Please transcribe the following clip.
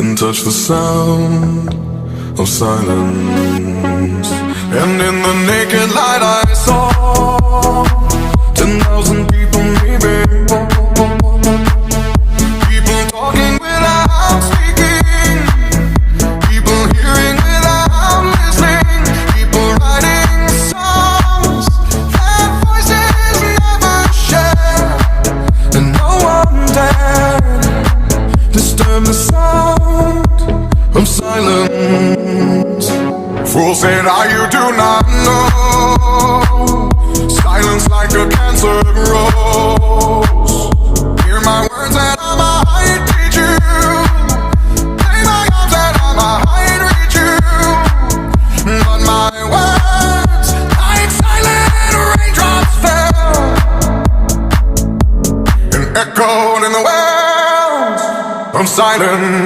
and touch the sound of silence. And in the naked light I saw 10,000 people maybe, people talking without speaking, people hearing without listening, people writing songs that voices never share, and no one dared disturb the sound of silence. Fools say now you do not know, silence like a cancer grows. Hear my words and I might teach you, play my arms and I might reach you, but my words like silent raindrops fell and echoed in the wells of silence.